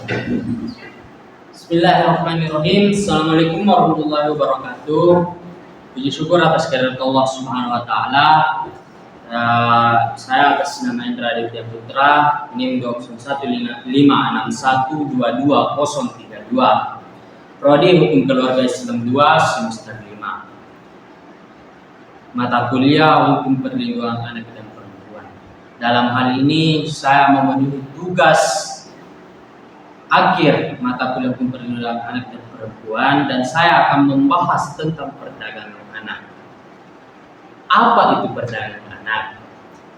Bismillahirrahmanirrahim. Assalamualaikum warahmatullahi wabarakatuh. Puji syukur atas kehadirat Allah Subhanahu wa taala. Saya atas nama Indra Aditya Putra, NIM 21561222032. Prodi Hukum Keluarga Islam 2 semester 5. Mata kuliah Hukum Perlindungan Anak dan Perempuan. Dalam hal ini saya memenuhi tugas akhir mata kuliah Hukum Perlindungan Anak dan Perempuan, dan saya akan membahas tentang perdagangan anak. Apa itu perdagangan anak?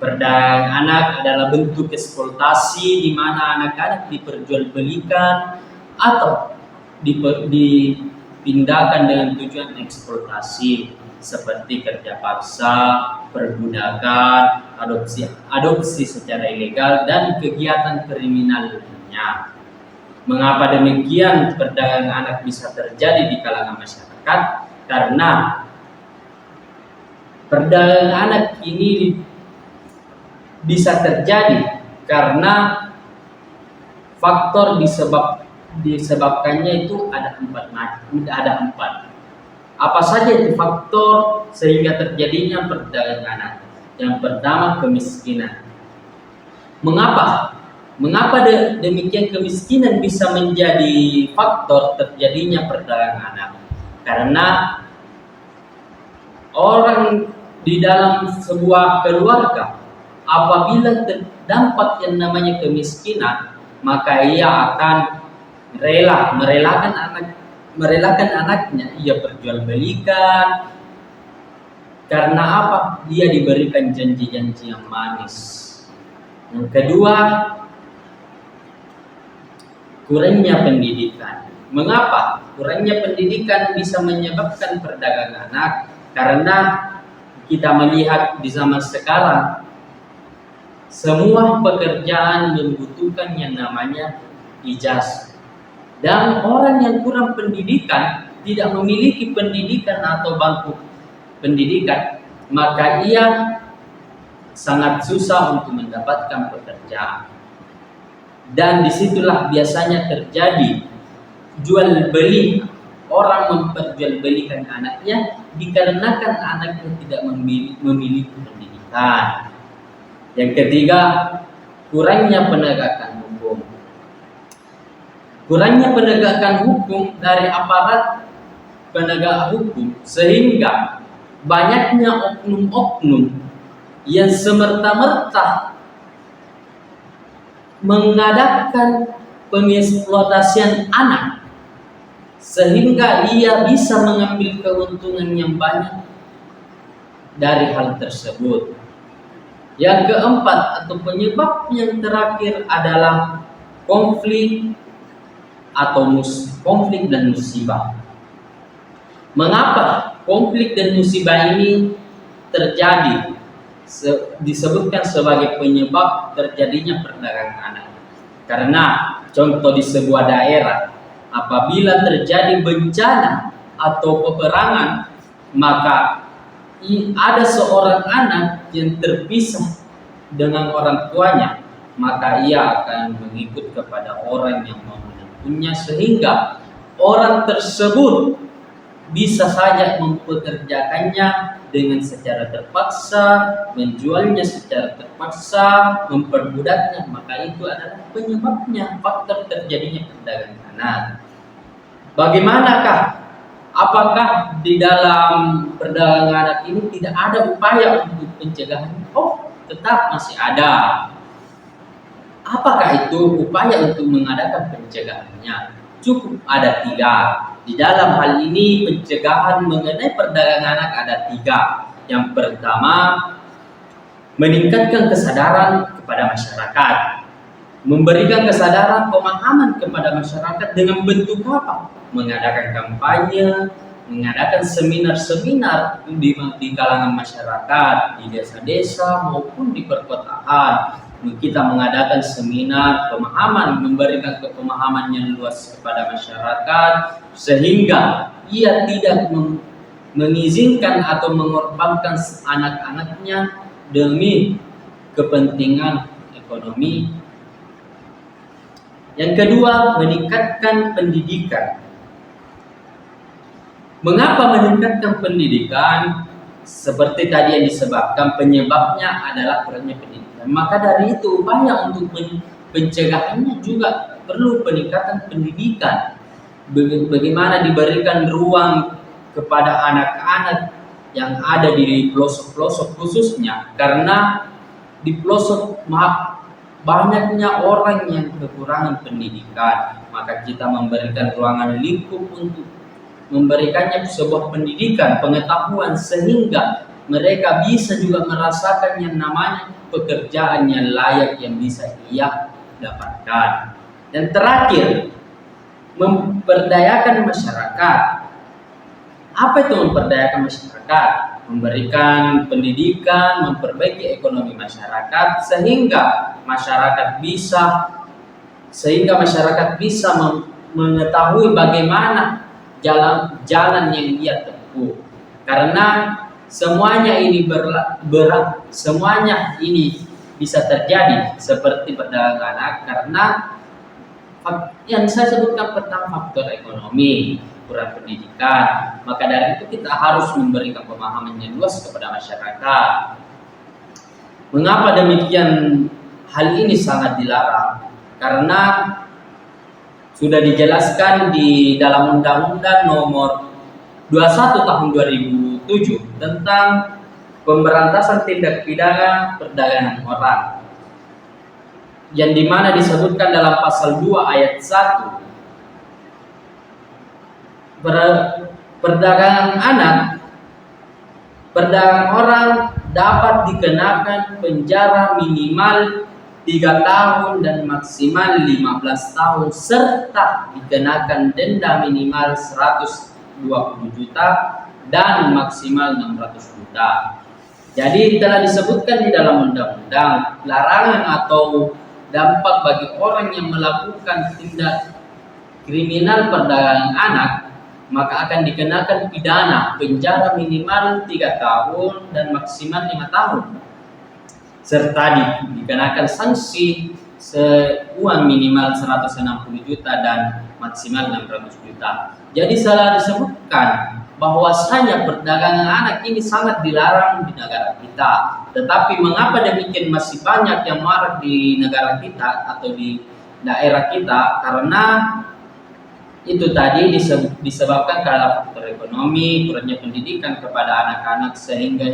Perdagangan anak adalah bentuk eksploitasi di mana anak-anak diperjualbelikan atau dipindahkan dengan tujuan eksploitasi seperti kerja paksa, perbudakan, adopsi secara ilegal, dan kegiatan kriminal lainnya. Mengapa demikian perdagangan anak bisa terjadi di kalangan masyarakat? Karena perdagangan anak ini bisa terjadi karena faktor disebabkannya itu ada empat. Apa saja itu faktor sehingga terjadinya perdagangan anak? Yang pertama, kemiskinan. Mengapa demikian kemiskinan bisa menjadi faktor terjadinya perdagangan anak? Karena orang di dalam sebuah keluarga apabila terdampak yang namanya kemiskinan, maka ia akan merelakan anaknya ia perjualbelikan. Karena apa? Dia diberikan janji-janji yang manis. Yang kedua, kurangnya pendidikan. Mengapa kurangnya pendidikan bisa menyebabkan perdagangan anak? Karena kita melihat di zaman sekarang semua pekerjaan membutuhkan yang namanya ijazah. Dan orang yang kurang pendidikan, tidak memiliki pendidikan atau bangku pendidikan, maka ia sangat susah untuk mendapatkan pekerjaan. Dan disitulah biasanya terjadi jual beli. Orang memperjualbelikan anaknya dikarenakan anaknya tidak memiliki pendidikan. Yang ketiga, kurangnya penegakan hukum. Kurangnya penegakan hukum dari aparat penegak hukum, sehingga banyaknya oknum-oknum yang semerta-merta mengadakan pengeksploitasian anak, sehingga ia bisa mengambil keuntungan yang banyak dari hal tersebut. Yang keempat atau penyebab yang terakhir adalah konflik dan musibah. Mengapa konflik dan musibah ini terjadi? Disebutkan sebagai penyebab terjadinya perdagangan anak. Karena contoh di sebuah daerah, apabila terjadi bencana atau peperangan, maka ada seorang anak yang terpisah dengan orang tuanya, maka ia akan mengikut kepada orang yang mau menantunya, sehingga orang tersebut bisa saja mempekerjakannya dengan secara terpaksa, menjualnya secara terpaksa, memperbudaknya. Maka itu adalah penyebabnya, faktor terjadinya perdagangan anak. Bagaimanakah? Apakah di dalam perdagangan anak ini tidak ada upaya untuk pencegahan? Oh, tetap masih ada. Apakah itu upaya untuk mengadakan pencegahannya? Cukup ada 3. Di dalam hal ini pencegahan mengenai perdagangan anak ada 3. Yang pertama, meningkatkan kesadaran kepada masyarakat. Memberikan kesadaran pemahaman kepada masyarakat dengan bentuk apa? Mengadakan kampanye, mengadakan seminar-seminar di kalangan masyarakat, di desa-desa maupun di perkotaan. Kita mengadakan seminar pemahaman, memberikan pemahaman yang luas kepada masyarakat, sehingga ia tidak mengizinkan atau mengorbankan anak-anaknya demi kepentingan ekonomi. Yang kedua, meningkatkan pendidikan. Mengapa meningkatkan pendidikan? Seperti tadi yang disebabkan, penyebabnya adalah kurangnya pendidikan. Maka dari itu upaya untuk pencegahannya juga perlu peningkatan pendidikan. Bagaimana diberikan ruang kepada anak-anak yang ada di pelosok-pelosok khususnya, karena di pelosok banyaknya orang yang kekurangan pendidikan, maka kita memberikan ruangan lingkup untuk memberikannya sebuah pendidikan, pengetahuan, sehingga mereka bisa juga merasakan yang namanya pekerjaan yang layak yang bisa ia dapatkan. Dan terakhir, memperdayakan masyarakat. Apa itu memperdayakan masyarakat? Memberikan pendidikan, memperbaiki ekonomi masyarakat sehingga masyarakat bisa mengetahui bagaimana jalan yang ia tempuh. Karena semuanya ini bisa terjadi seperti perdagangan anak, karena yang saya sebutkan pertama faktor ekonomi, kurang pendidikan. Maka dari itu kita harus memberikan pemahaman yang luas kepada masyarakat. Mengapa demikian? Hal ini sangat dilarang karena sudah dijelaskan di dalam Undang-Undang Nomor 21 Tahun 2007 tentang pemberantasan tindak pidana perdagangan orang, yang dimana disebutkan dalam pasal 2 ayat 1, perdagangan orang dapat dikenakan penjara minimal 3 tahun dan maksimal 15 tahun serta dikenakan denda minimal 120 juta dan maksimal 600 juta. Jadi telah disebutkan di dalam undang-undang larangan atau dampak bagi orang yang melakukan tindak kriminal perdagangan anak, maka akan dikenakan pidana penjara minimal 3 tahun dan maksimal 5 tahun. Serta dikenakan sanksi uang minimal 160 juta dan maksimal 600 juta. Jadi salah disebutkan bahwasanya perdagangan anak ini sangat dilarang di negara kita. Tetapi mengapa demikian masih banyak yang marak di negara kita atau di daerah kita? Karena itu tadi disebabkan karena faktor ekonomi, kurangnya pendidikan kepada anak-anak, sehingga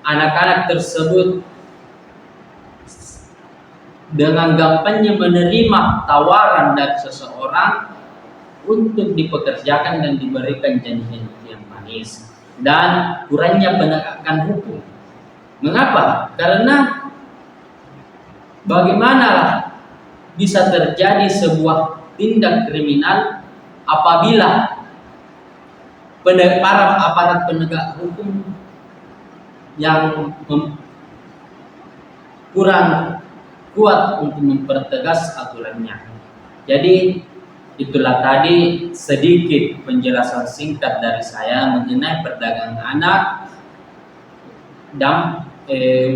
anak-anak tersebut dengan gampangnya menerima tawaran dari seseorang untuk dipekerjakan dan diberikan janji-janji yang manis, dan kurangnya penegakan hukum. Mengapa? Karena bagaimana bisa terjadi sebuah tindak kriminal apabila para aparat penegak hukum yang kurang kuat untuk mempertegas aturannya. Jadi itulah tadi sedikit penjelasan singkat dari saya mengenai perdagangan anak dan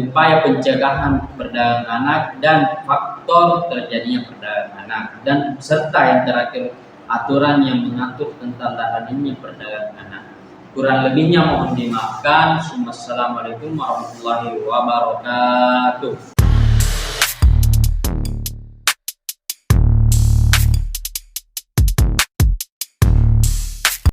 upaya pencegahan perdagangan anak dan faktor terjadinya perdagangan anak, dan serta yang terakhir aturan yang mengatur tentang larangannya perdagangan anak. Kurang lebihnya mohon dimaafkan. Wassalamualaikum warahmatullahi wabarakatuh.